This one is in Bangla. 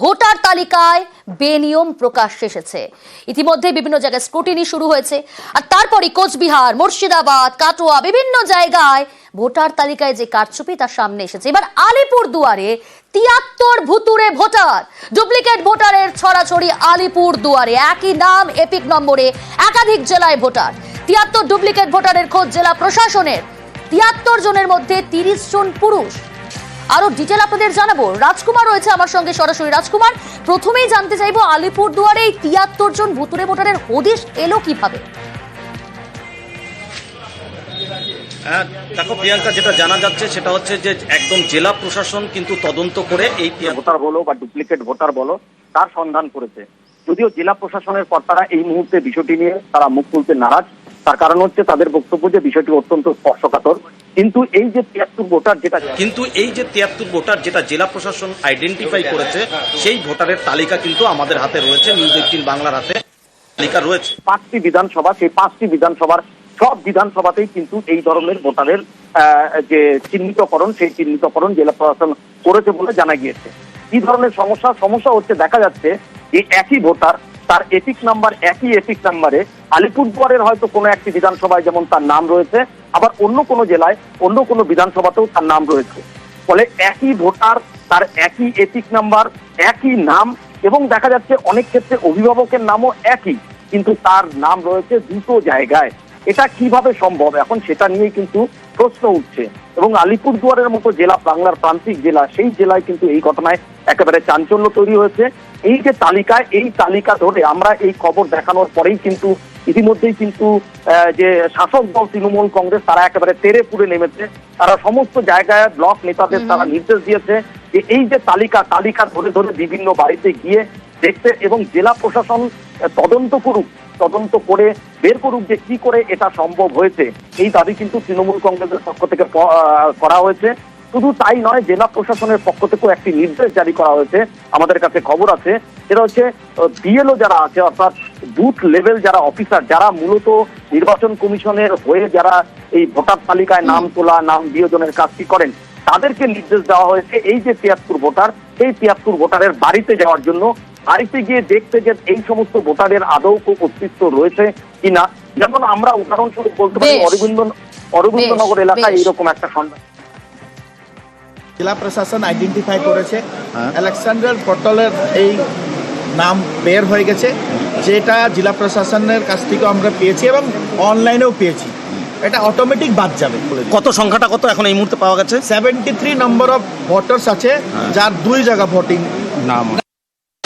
ভোটার তালিকায় বেনিয়ম প্রকাশ্যে এসেছে। ইতিমধ্যে বিভিন্ন জায়গায় স্ক্রুটিনি শুরু হয়েছে, আর তারপরই কোচবিহার, মুর্শিদাবাদ, কাটোয়া বিভিন্ন জায়গায় ভোটার তালিকায় যে কারচুপি তার সামনে এসেছে। এবার আলিপুর দুয়ারে ৭৩ ভুতুড়ে ভোটার, ডুপ্লিকেট ভোটারের ছড়াছড়ি আলিপুর দুয়ারে। একই নাম, এপিক নম্বরে একাধিক জেলায় ভোটার। ৭৩ ডুপ্লিকেট ভোটারের খোঁজ জেলা প্রশাসনের। ৭৩ জনের মধ্যে ৩০ জন পুরুষ। আরো ডিটেল আপনাদের জানাবো। রাজকুমার রয়েছে আমার সঙ্গে সরাসরি। রাজকুমার, প্রথমেই জানতে চাইবো আলিপুর দুয়ারে এই ৭৩ জন ভুতুড়ে ভোটারের হদিশ এলো কিভাবে? দেখো প্রিয়াঙ্কা, যেটা জানা যাচ্ছে সেটা হচ্ছে যে একদম জেলা প্রশাসন কিন্তু তদন্ত করে এই ভোটার বলো বা ডুপ্লিকেট ভোটার বলো তার সন্ধান করেছে। যদিও জেলা প্রশাসনের কর্তারা এই মুহূর্তে বিষয়টি নিয়ে তারা মুখ খুলতে নারাজ। তার কারণ হচ্ছে তাদের বক্তব্য যে বিষয়টি অত্যন্ত স্পর্শকাতর। কিন্তু এই যে ৭৩ ভোটার যেটা জেলা প্রশাসন আইডেন্টিফাই করেছে, সেই ভোটারের তালিকা কিন্তু আমাদের হাতে রয়েছে, নিউজ ১৮ বাংলার হাতে তালিকা রয়েছে। ৫টি বিধানসভা, সেই 5টি বিধানসভার সব বিধানসভাতেই কিন্তু এই ধরনের ভোটারের যে চিহ্নিতকরণ, সেই চিহ্নিতকরণ জেলা প্রশাসন করেছে বলে জানা গিয়েছে। কি ধরনের সমস্যা হচ্ছে, দেখা যাচ্ছে যে একই ভোটার, তার এপিক নাম্বার, একই এপিক নাম্বারে আলিপুরদুয়ারের হয়তো কোনো একটি বিধানসভায় যেমন তার নাম রয়েছে, আবার অন্য কোনো জেলায় অন্য কোনো বিধানসভাতেও তার নাম রয়েছে। ফলে একই ভোটার, তার একই এপিক নাম্বার, একই নাম, এবং দেখা যাচ্ছে অনেক ক্ষেত্রে অভিভাবকের নামও একই, কিন্তু তার নাম রয়েছে দুটো জায়গায়। এটা কিভাবে সম্ভব, এখন সেটা নিয়েই কিন্তু প্রশ্ন উঠছে। এবং আলিপুরদুয়ারের মতো জেলা, বাংলার প্রান্তিক জেলা, সেই জেলায় কিন্তু এই ঘটনায় একেবারে চাঞ্চল্য তৈরি হয়েছে। এই যে তালিকা, এই তালিকা ধরে আমরা এই খবর দেখানোর পরেই কিন্তু ইতিমধ্যেই কিন্তু যে শাসক দল তৃণমূল কংগ্রেস, তারা একেবারে তেড়ে পুড়ে নেমেছে। তারা সমস্ত জায়গায় ব্লক নেতাদের তারা নির্দেশ দিয়েছে যে এই যে তালিকা ধরে ধরে বিভিন্ন বাড়িতে গিয়ে দেখতে, এবং জেলা প্রশাসন তদন্ত করে বের করুক যে কি করে এটা সম্ভব হয়েছে। এই দাবি কিন্তু তৃণমূল কংগ্রেসের পক্ষ থেকে করা হয়েছে। শুধু তাই নয়, জেলা প্রশাসনের পক্ষ থেকেও একটি নির্দেশ জারি করা হয়েছে। আমাদের কাছে খবর আছে, সেটা হচ্ছে বিএলও যারা আছে, অর্থাৎ বুথ লেভেল যারা অফিসার, যারা মূলত নির্বাচন কমিশনের হয়ে যারা এই ভোটার তালিকায় নাম তোলা, নাম বিয়োজনের কাজটি করেন, তাদেরকে নির্দেশ দেওয়া হয়েছে এই যে ৭৩ ভোটার, এই ৭৩ ভোটারের বাড়িতে যাওয়ার জন্য, বাড়িতে গিয়ে দেখতে যে এই সমস্ত ভোটারের আদৌ অস্তিত্ব রয়েছে কিনা। যেমন আমরা উদাহরণস্বরূপ বলতে পারি, অরবিন্দনগর এলাকায় এইরকম একটা সন্ধান জেলা প্রশাসন আইডেন্টিফাই করেছে। আলেকজান্ডার পোর্টালের এই নাম বের হয়ে গেছে, যেটা জেলা প্রশাসনের কাছ থেকে আমরা পেয়েছি এবং অনলাইনেও পেয়েছি। এটা অটোমেটিক বাদ যাবে। কত সংখ্যাটা কত এখন এই মুহূর্তে পাওয়া গেছে? 73 নম্বর অফ ভোটার্স আছে, যার 2 জায়গা ভোটিং নাম